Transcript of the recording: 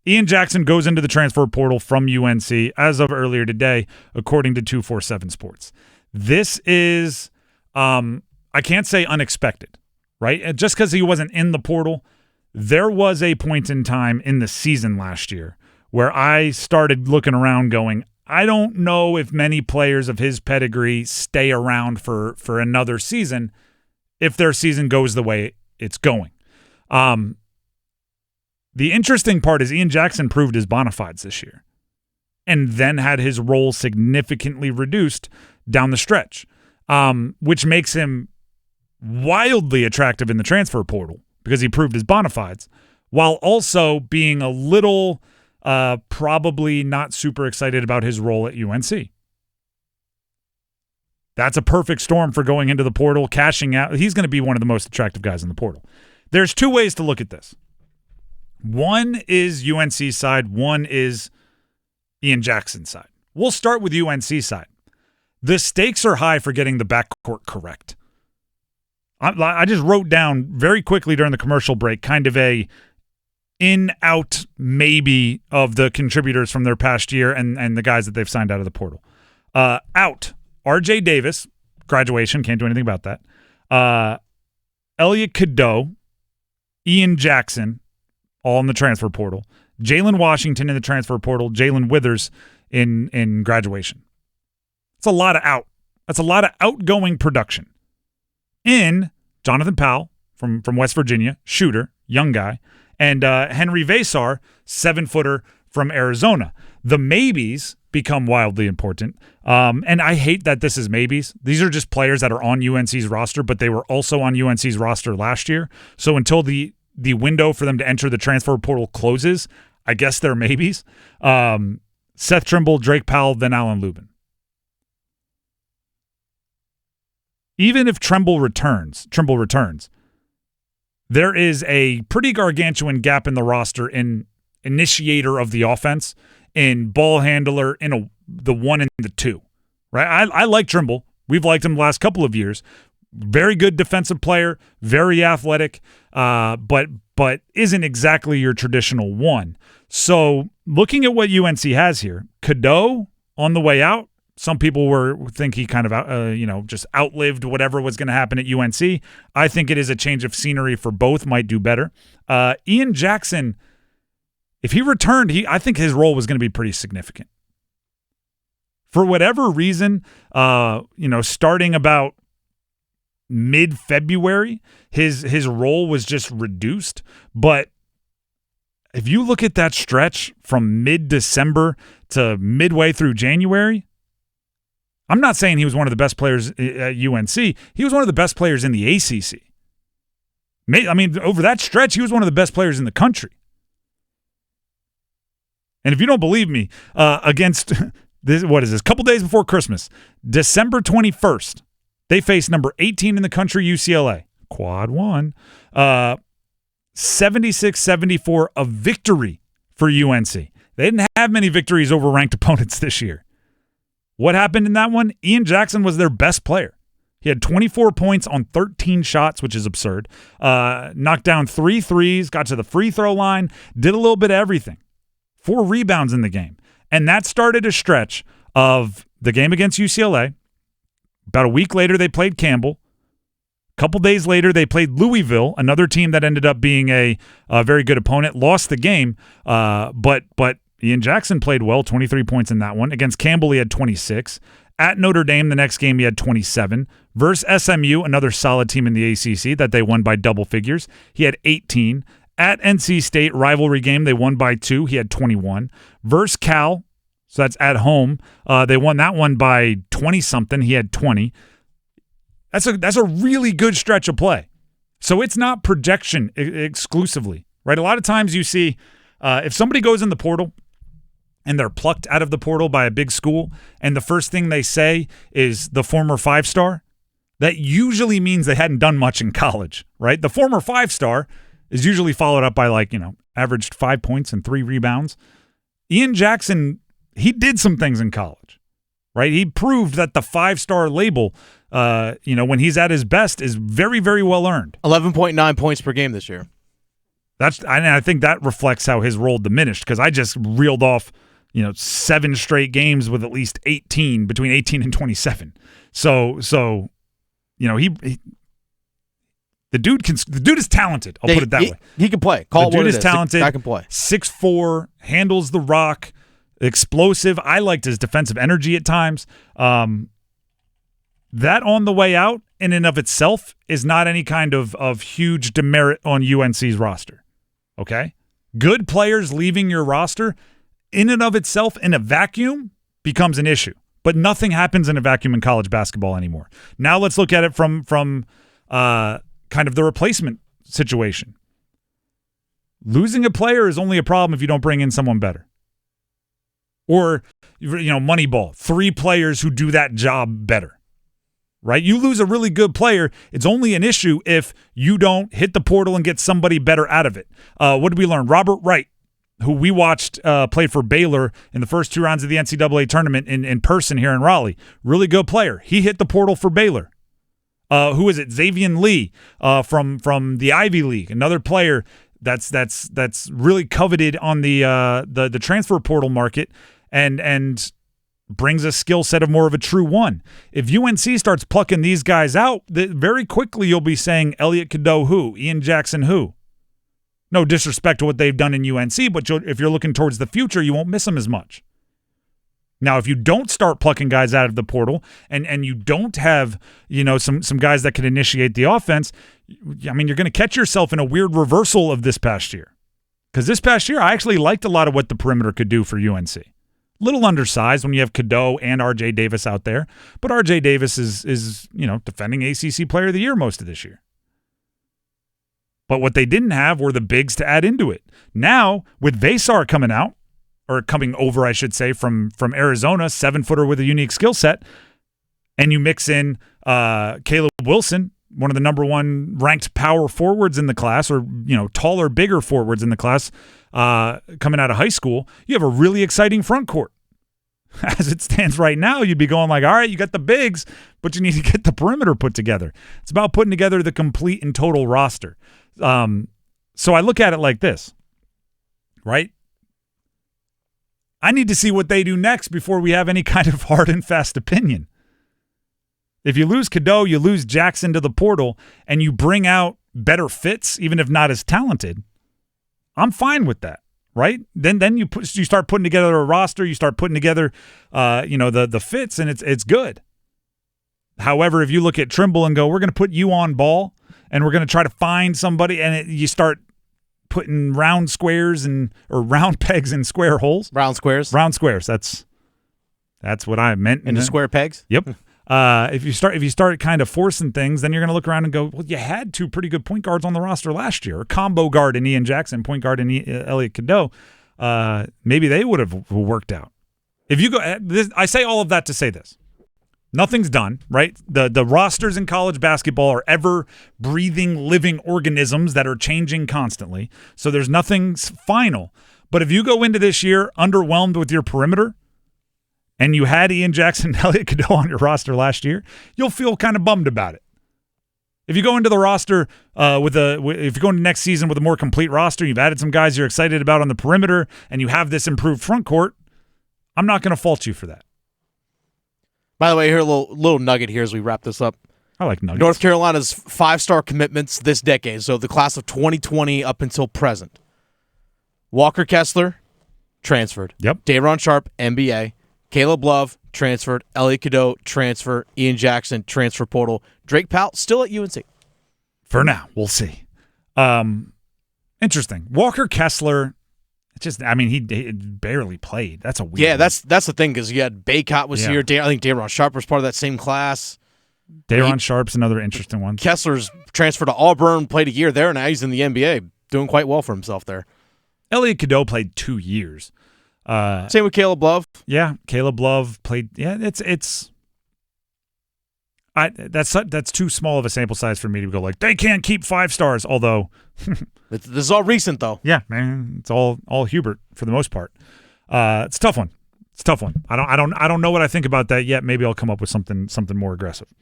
Ian Jackson goes into the transfer portal from UNC as of earlier today, according to 247 Sports. This is, I can't say unexpected, right? Just because he wasn't in the portal, there was a point in time in the season last year where I started looking around going, I don't know if many players of his pedigree stay around for another season if their season goes the way it's going. The interesting part is Ian Jackson proved his bona fides this year and then had his role significantly reduced down the stretch, which makes him wildly attractive in the transfer portal because he proved his bona fides while also being a little probably not super excited about his role at UNC. That's a perfect storm for going into the portal, cashing out. He's going to be one of the most attractive guys in the portal. There's two ways to look at this. One is UNC's side. One is Ian Jackson's side. We'll start with UNC's side. The stakes are high for getting the backcourt correct. I just wrote down very quickly during the commercial break kind of a in-out maybe of the contributors from their past year and the guys that they've signed out of the portal. Out, RJ Davis, graduation, can't do anything about that. Elliot Cadeau, Ian Jackson, all in the transfer portal. Jalen Washington in the transfer portal. Jalen Withers in graduation. It's a lot of out. That's a lot of outgoing production. In Jonathan Powell from West Virginia, shooter, young guy, and Henry Vasar, 7-footer from Arizona. The maybes become wildly important. And I hate that this is maybes. These are just players that are on UNC's roster, but they were also on UNC's roster last year. So until the window for them to enter the transfer portal closes, I guess they're maybes. Seth Trimble, Drake Powell, then Alan Lubin. Even if Trimble returns, there is a pretty gargantuan gap in the roster in initiator of the offense, in ball handler, in the 1 and the 2. Right? I like Trimble. We've liked him the last couple of years. Very good defensive player, very athletic, but isn't exactly your traditional 1. So looking at what UNC has here, Cadeau on the way out. Some people think he kind of just outlived whatever was going to happen at UNC. I think it is a change of scenery for both, might do better. Ian Jackson, if he returned, I think his role was going to be pretty significant. For whatever reason, starting about mid-February, his role was just reduced. But if you look at that stretch from mid-December to midway through January, I'm not saying he was one of the best players at UNC. He was one of the best players in the ACC. Over that stretch, he was one of the best players in the country. And if you don't believe me, against this, what is this? A couple days before Christmas, December 21st, they faced number 18 in the country, UCLA. Quad 1. 76-74, a victory for UNC. They didn't have many victories over ranked opponents this year. What happened in that one? Ian Jackson was their best player. He had 24 points on 13 shots, which is absurd. Knocked down 3 threes, got to the free throw line, did a little bit of everything. 4 rebounds in the game. And that started a stretch of the game against UCLA. About a week later, they played Campbell. A couple days later, they played Louisville, another team that ended up being a very good opponent, lost the game, but Ian Jackson played well, 23 points in that one. Against Campbell, he had 26. At Notre Dame, the next game, he had 27. Versus SMU, another solid team in the ACC that they won by double figures, he had 18. At NC State, rivalry game, they won by 2. He had 21. Versus Cal, so that's at home, they won that one by 20-something. He had 20. That's a really good stretch of play. So it's not projection exclusively, right? A lot of times you see if somebody goes in the portal, and they're plucked out of the portal by a big school, and the first thing they say is the former 5-star, that usually means they hadn't done much in college, right? The former 5-star is usually followed up by averaged 5 points and 3 rebounds. Ian Jackson, he did some things in college, right? He proved that the 5-star label, when he's at his best, is very, very well earned. 11.9 points per game this year. I think that reflects how his role diminished, because I just reeled off 7 straight games with at least 18, between 18 and 27. So he the dude is talented. I'll put it that way. He can play. Call the it what dude it is talented. I can play. 6'4", handles the rock, explosive. I liked his defensive energy at times. That on the way out, in and of itself, is not any kind of huge demerit on UNC's roster. Okay? Good players leaving your roster, in and of itself, in a vacuum, becomes an issue. But nothing happens in a vacuum in college basketball anymore. Now let's look at it from kind of the replacement situation. Losing a player is only a problem if you don't bring in someone better. Or, Moneyball, 3 players who do that job better. Right? You lose a really good player, it's only an issue if you don't hit the portal and get somebody better out of it. What did we learn? Robert Wright, who we watched play for Baylor in the first 2 rounds of the NCAA tournament in person here in Raleigh. Really good player. He hit the portal for Baylor. Who is it? Xavier Lee from the Ivy League, another player that's really coveted on the transfer portal market and brings a skill set of more of a true one. If UNC starts plucking these guys out, very quickly you'll be saying Elliot Cadeau who? Ian Jackson who? No disrespect to what they've done in UNC, but if you're looking towards the future, you won't miss them as much. Now, if you don't start plucking guys out of the portal and you don't have, some guys that can initiate the offense, I mean, you're going to catch yourself in a weird reversal of this past year. Because this past year, I actually liked a lot of what the perimeter could do for UNC. Little undersized when you have Cadeau and RJ Davis out there, but RJ Davis is defending ACC Player of the Year most of this year. But what they didn't have were the bigs to add into it. Now, with Vesar coming over, I should say, from Arizona, 7-footer with a unique skill set, and you mix in Caleb Wilson, one of the number 1 ranked power forwards in the class, or taller, bigger forwards in the class, coming out of high school, you have a really exciting front court. As it stands right now, you'd be going like, all right, you got the bigs, but you need to get the perimeter put together. It's about putting together the complete and total roster. So I look at it like this, right? I need to see what they do next before we have any kind of hard and fast opinion. If you lose Cadeau, you lose Jackson to the portal, and you bring out better fits, even if not as talented, I'm fine with that, right? Then you start putting together a roster, you start putting together the fits, and it's good. However, if you look at Trimble and go, we're going to put you on ball, and we're going to try to find somebody, and you start putting round squares or round pegs in square holes. Round squares. That's what I meant. Into square pegs? Yep. If you start kind of forcing things, then you're going to look around and go, well, you had 2 pretty good point guards on the roster last year. A combo guard in Ian Jackson, point guard in Elliot Cadeau. Maybe they would have worked out. If you go, I say all of that to say this. Nothing's done, right? The rosters in college basketball are ever-breathing, living organisms that are changing constantly. So there's nothing final. But if you go into this year underwhelmed with your perimeter, and you had Ian Jackson and Elliot Cadeau on your roster last year, you'll feel kind of bummed about it. If you go into the roster if you go into next season with a more complete roster, you've added some guys you're excited about on the perimeter, and you have this improved front court, I'm not going to fault you for that. By the way, here a little nugget here as we wrap this up. I like nuggets. North Carolina's 5-star commitments this decade, so the class of 2020 up until present. Walker Kessler, transferred. Yep. Day'Ron Sharpe, NBA. Caleb Love, transferred. Elliot Cadeau, transfer. Ian Jackson, transfer portal. Drake Powell, still at UNC. For now, we'll see. Interesting. Walker Kessler, he barely played. That's a weird. Yeah, that's the thing, because you had Baycott was here. I think Day'Ron Sharpe was part of that same class. Day'Ron Sharpe's another interesting one. Kessler's transferred to Auburn, played a year there, and now he's in the NBA, doing quite well for himself there. Elliot Cadeau played 2 years. Same with Caleb Love. Yeah, Caleb Love played. Yeah, that's too small of a sample size for me to go like they can't keep 5 stars. Although this is all recent though. Yeah, man, it's all Hubert for the most part. It's a tough one. I don't know what I think about that yet. Maybe I'll come up with something more aggressive.